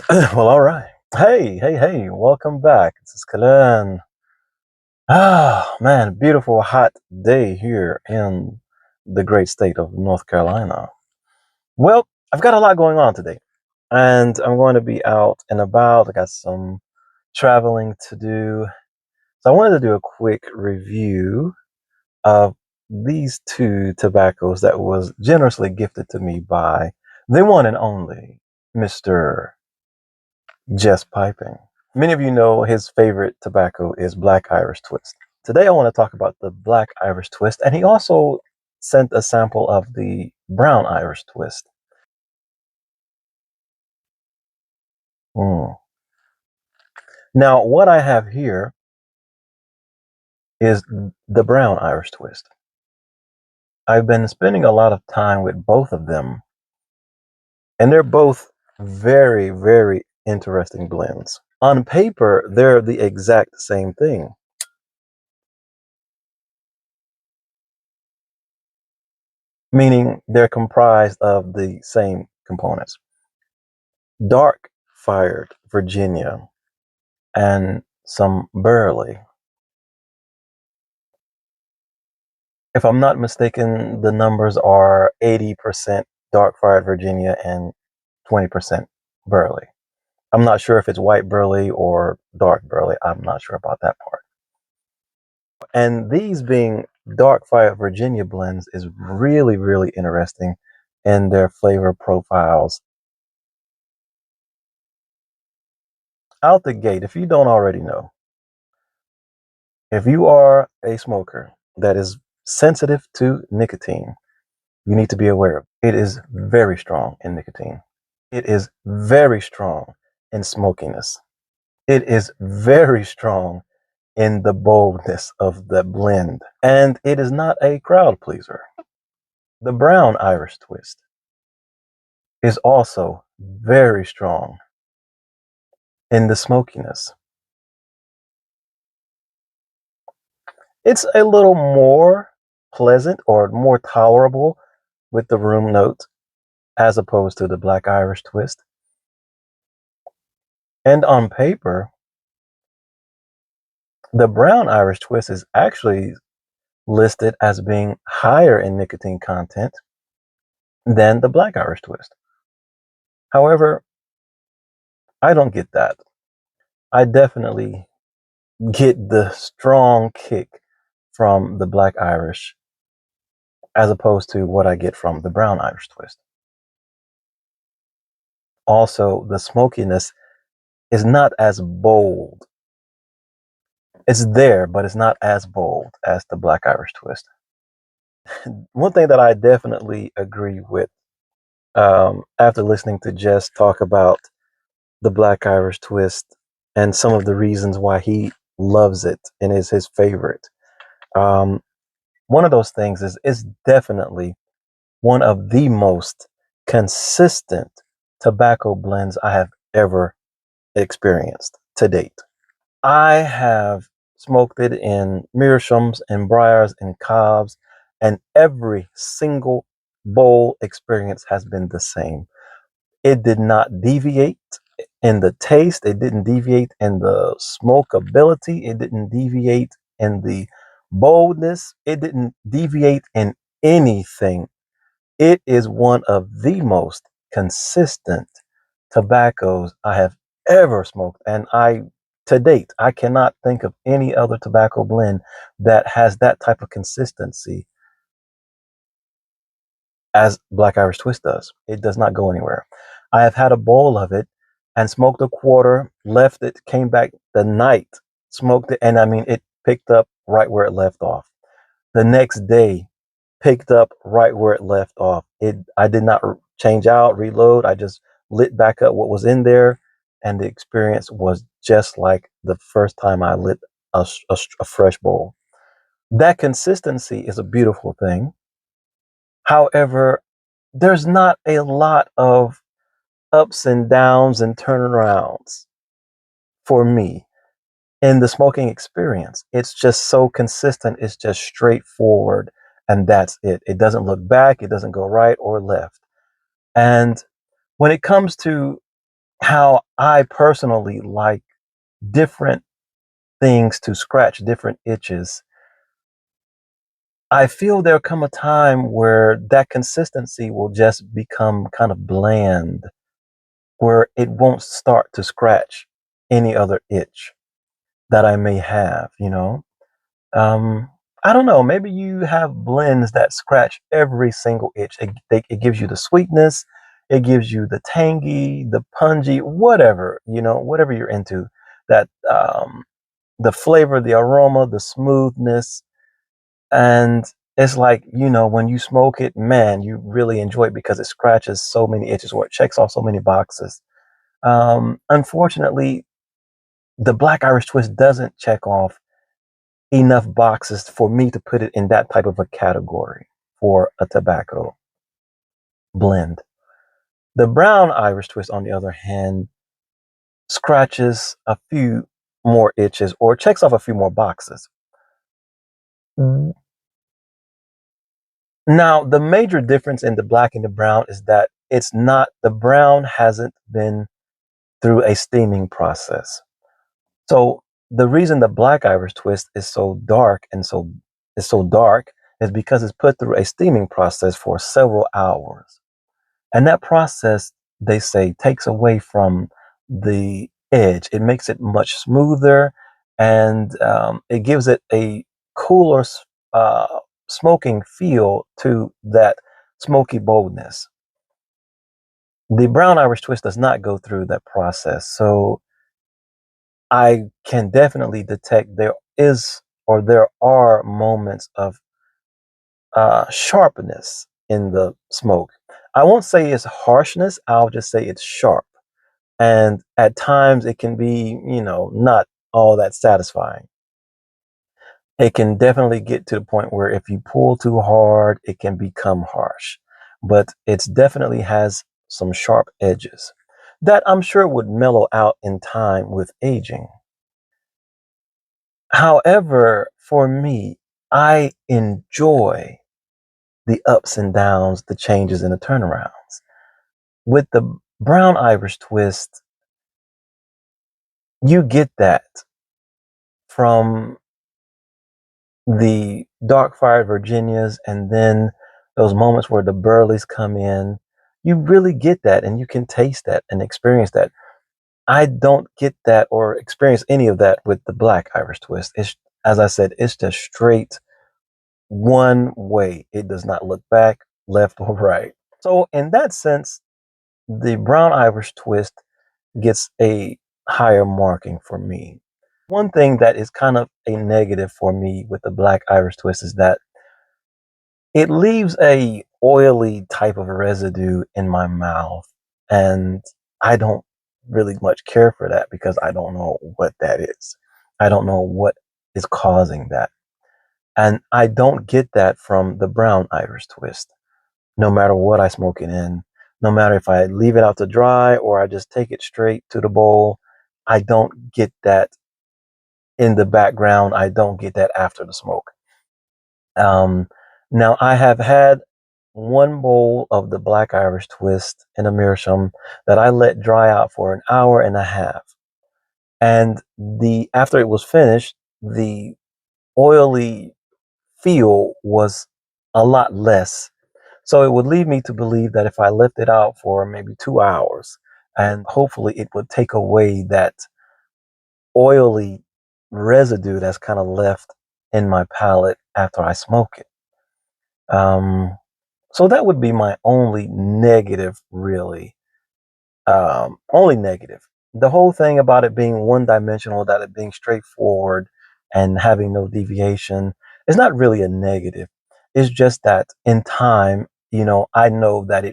Well, all right. Hey, welcome back. This is Kalan. Man, beautiful hot day here in the great state of North Carolina. Well, I've got a lot going on today, and I'm going to be out and about. I got some traveling to do. So I wanted to do a quick review of these two tobaccos that was generously gifted to me by the one and only Mr. Just Piping. Many of you know his favorite tobacco is Black Irish Twist. Today I want to talk about the Black Irish Twist, and he also sent a sample of the Brown Irish Twist. Mm. Now, what I have here is the Brown Irish Twist. I've been spending a lot of time with both of them, and they're both very, very interesting blends. On paper, they're the exact same thing, meaning they're comprised of the same components. Dark fired Virginia and some Burley. If I'm not mistaken, the numbers are 80% dark fired Virginia and 20% Burley. I'm not sure if it's white Burley or dark Burley. I'm not sure about that part. And these being dark fired Virginia blends is really, really interesting in their flavor profiles. Out the gate, if you don't already know, if you are a smoker that is sensitive to nicotine, you need to be aware of it is very strong in nicotine. It is very strong in smokiness. It is very strong in the boldness of the blend. And it is not a crowd pleaser. The brown Irish twist is also very strong in the smokiness. It's a little more pleasant or more tolerable with the room note as opposed to the black Irish twist. And on paper, the brown Irish twist is actually listed as being higher in nicotine content than the black Irish twist. However, I don't get that. I definitely get the strong kick from the black Irish as opposed to what I get from the brown Irish twist. Also, the smokiness is not as bold. It's there, but it's not as bold as the black Irish twist. One thing that I definitely agree with after listening to Jess talk about the Black Irish twist and some of the reasons why he loves it and is his favorite. Um, One of those things is it's definitely one of the most consistent tobacco blends I have ever experienced to date. I have smoked it in Mearshams and Briars and Cobbs, and every single bowl experience has been the same. It did not deviate in the taste. It didn't deviate in the smokability. It didn't deviate in the boldness. It didn't deviate in anything. It is one of the most consistent tobaccos I have ever smoked. And to date, I cannot think of any other tobacco blend that has that type of consistency as Black Irish Twist does. It does not go anywhere. I have had a bowl of it and smoked a quarter, left it, came back the night, smoked it, and I mean, it picked up right where it left off. The next day, picked up right where it left off. I did not change out, reload. I just lit back up what was in there, and the experience was just like the first time I lit a fresh bowl. That consistency is a beautiful thing. However, there's not a lot of ups and downs and turnarounds for me in the smoking experience. It's just so consistent. It's just straightforward. And that's it. It doesn't look back. It doesn't go right or left. And when it comes to how I personally like different things to scratch, different itches, I feel there'll come a time where that consistency will just become kind of bland, where it won't start to scratch any other itch that I may have, you know? Um, I don't know, maybe you have blends that scratch every single itch. It gives you the sweetness, it gives you the tangy, the pungy, whatever, you know, whatever you're into. That the flavor, the aroma, the smoothness, and it's like, you know, when you smoke it, man, you really enjoy it because it scratches so many itches or it checks off so many boxes. Unfortunately, the Black Irish Twist doesn't check off enough boxes for me to put it in that type of a category for a tobacco blend. The Brown Irish Twist, on the other hand, scratches a few more itches or checks off a few more boxes. Mm. Now, the major difference in the black and the brown is that it's not, the brown hasn't been through a steaming process. So the reason the Black Irish Twist is so dark and so dark is because it's put through a steaming process for several hours. And that process, they say, takes away from the edge. It makes it much smoother, and it gives it a cooler, uh, smoking feel to that smoky boldness. The Brown Irish Twist does not go through that process. So I can definitely detect there is or there are moments of sharpness in the smoke. I won't say it's harshness, I'll just say it's sharp. And at times it can be, you know, not all that satisfying. It can definitely get to the point where if you pull too hard, it can become harsh. But it's definitely has some sharp edges that I'm sure would mellow out in time with aging. However, for me, I enjoy the ups and downs, the changes and the turnarounds. With the Brown Irish Twist, you get that from the dark fired Virginias and then those moments where the burleys come in. You really get that and you can taste that and experience that. I don't get that or experience any of that with the Black Irish Twist. It's, as I said, it's just straight one way. It does not look back, left, or right. So, in that sense, the Brown Irish Twist gets a higher marking for me. One thing that is kind of a negative for me with the Black Irish Twist is that it leaves a oily type of residue in my mouth, and I don't really much care for that because I don't know what that is. I don't know what is causing that. And I don't get that from the Brown Irish Twist. No matter what I smoke it in, no matter if I leave it out to dry or I just take it straight to the bowl, I don't get that in the background. I don't get that after the smoke. Um, Now, I have had one bowl of the Black Irish Twist in a meerschaum that I let dry out for an hour and a half. And the after it was finished, the oily feel was a lot less. So it would lead me to believe that if I left it out for maybe 2 hours, and hopefully it would take away that oily residue that's kind of left in my palate after I smoke it. Um, so that would be my only negative, really. Only negative. The whole thing about it being one dimensional, that it being straightforward and having no deviation is not really a negative. It's just that in time, you know, I know that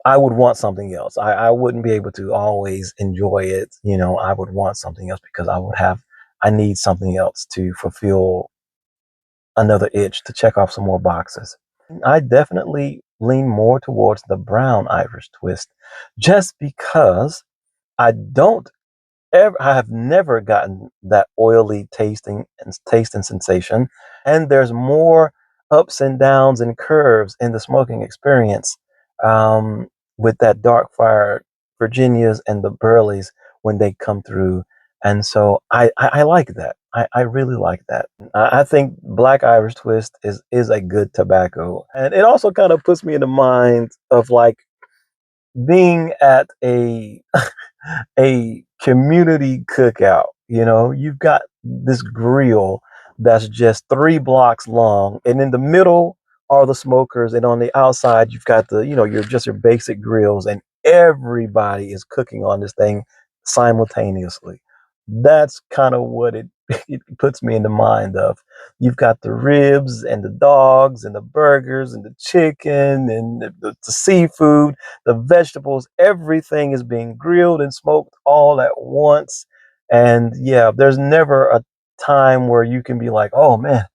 I would want something else. I wouldn't be able to always enjoy it. You know, I would want something else because I need something else to fulfill another itch to check off some more boxes. I definitely lean more towards the Brown Irish Twist just because I have never gotten that oily taste and sensation. And there's more ups and downs and curves in the smoking experience with that dark fire Virginias and the Burleys when they come through. And so I like that. I really like that. I think Black Irish Twist is a good tobacco. And it also kind of puts me in the mind of like being at a community cookout. You know, you've got this grill that's just 3 blocks long, and in the middle are the smokers, and on the outside you've got the, you know, your basic grills, and everybody is cooking on this thing simultaneously. That's kind of what it puts me in the mind of. You've got the ribs and the dogs and the burgers and the chicken and the seafood, the vegetables, everything is being grilled and smoked all at once. And yeah, there's never a time where you can be like, oh man,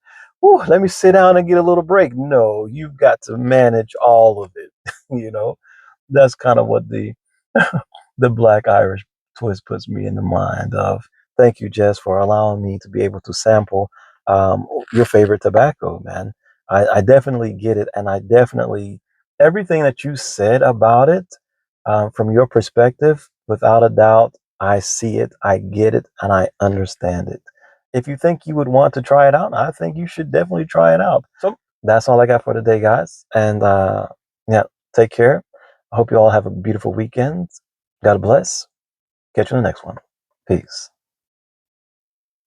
whew, let me sit down and get a little break. No, you've got to manage all of it. You know, that's kind of what the the Black Irish Twist puts me in the mind of. Thank you, Jess, for allowing me to be able to sample your favorite tobacco, man. I definitely get it, and I definitely everything that you said about it, from your perspective, without a doubt, I see it, I get it, and I understand it. If you think you would want to try it out, I think you should definitely try it out. So that's all I got for today, guys. And yeah, take care. I hope you all have a beautiful weekend. God bless. Catch you in the next one. Peace.